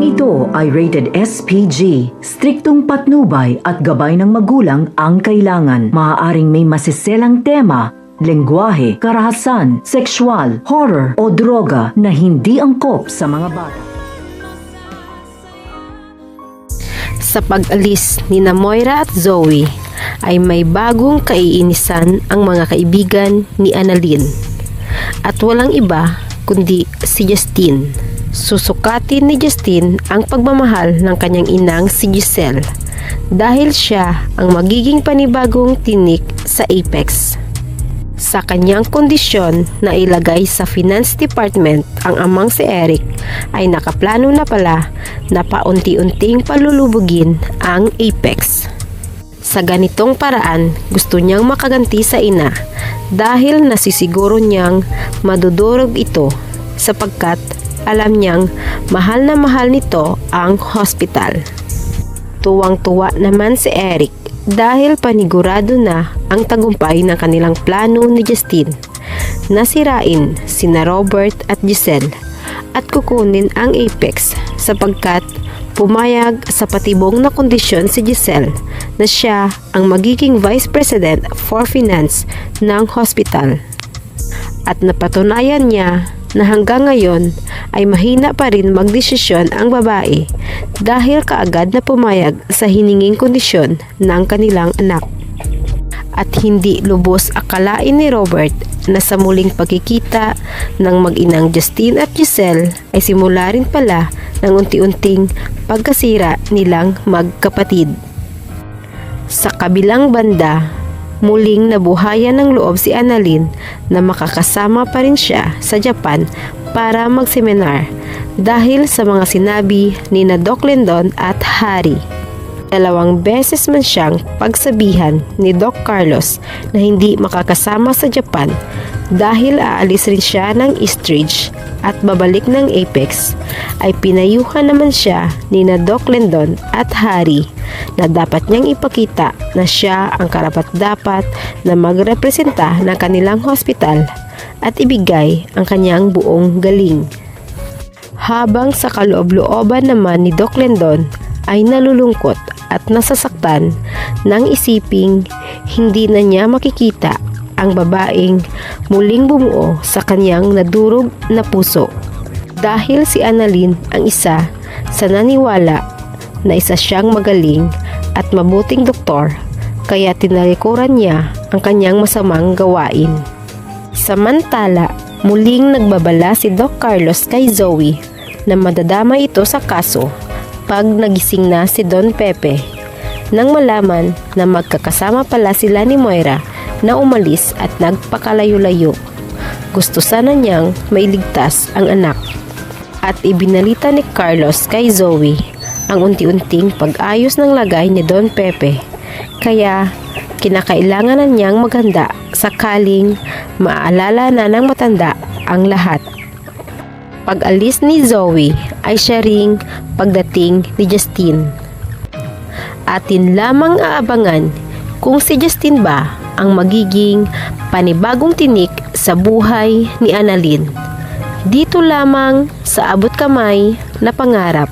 ito ay rated SPG. Striktong patnubay at gabay ng magulang ang kailangan. Maaaring may masiselang tema, lengguwahe, karahasan, sexual, horror o droga na hindi angkop sa mga bata. Sa pag-alis ni Moira at Zoe ay may bagong kaiinisan ang mga kaibigan ni Annalyn. At walang iba kundi si Justine. Susukatin ni Justine ang pagmamahal ng kanyang inang si Giselle dahil siya ang magiging panibagong tinik sa Apex. Sa kanyang kondisyon na ilagay sa finance department ang amang si Eric ay nakaplano na pala na paunti-unting palulubugin ang Apex. Sa ganitong paraan, gusto niyang makaganti sa ina dahil nasisiguro niyang madudurog ito sapagkat alam niyang mahal na mahal nito ang hospital. Tuwang-tuwa naman si Eric dahil panigurado na ang tagumpay ng kanilang plano ni Justine na sirain sina Robert at Giselle at kukunin ang Apex sapagkat pumayag sa patibong na kondisyon si Giselle na siya ang magiging Vice President for Finance ng hospital. At napatunayan niya na hanggang ngayon ay mahina pa rin magdesisyon ang babae dahil kaagad na pumayag sa hininging kondisyon ng kanilang anak. At hindi lubos akalain ni Robert na sa muling pagkikita ng mag-inang Justine at Giselle ay simula rin pala ng unti-unting pagkasira nilang magkapatid. Sa kabilang banda, muling nabuhayan ng loob si Annalyn na makakasama pa rin siya sa Japan para magseminar dahil sa mga sinabi ni na Doc Lindon at Harry. 2 beses man siyang pagsabihan ni Doc Carlos na hindi makakasama sa Japan dahil aalis rin siya ng Eastridge at babalik ng Apex, ay pinayuhan naman siya ni na Doc Lindon at Harry na dapat niyang ipakita na siya ang karapat-dapat na magrepresenta ng kanilang hospital at ibigay ang kanyang buong galing. Habang sa kaloob-looban naman ni Doc Lindon ay nalulungkot at nasasaktan nang isiping hindi na niya makikita ang babaeng muling bumuo sa kanyang nadurog na puso dahil si Annalyn ang isa sa naniwala na isa siyang magaling at mabuting doktor kaya tinalikuran niya ang kanyang masamang gawain. Samantala, muling nagbabala si Doc Carlos kay Zoe na madadama ito sa kaso pag nagising na si Don Pepe nang malaman na magkakasama pala sila ni Moira na umalis at nagpakalayo-layo. Gusto sana niyang mailigtas ang anak at ibinalita ni Carlos kay Zoe ang unti-unting pag-ayos ng lagay ni Don Pepe kaya kinakailangan na niyang maghanda sakaling maaalala na ng matanda ang lahat. Pag-alis ni Zoe ay siya ring pagdating ni Justine. Atin lamang aabangan kung si Justine ba ang magiging panibagong tinik sa buhay ni Annalyn. Dito lamang sa Abot Kamay na Pangarap.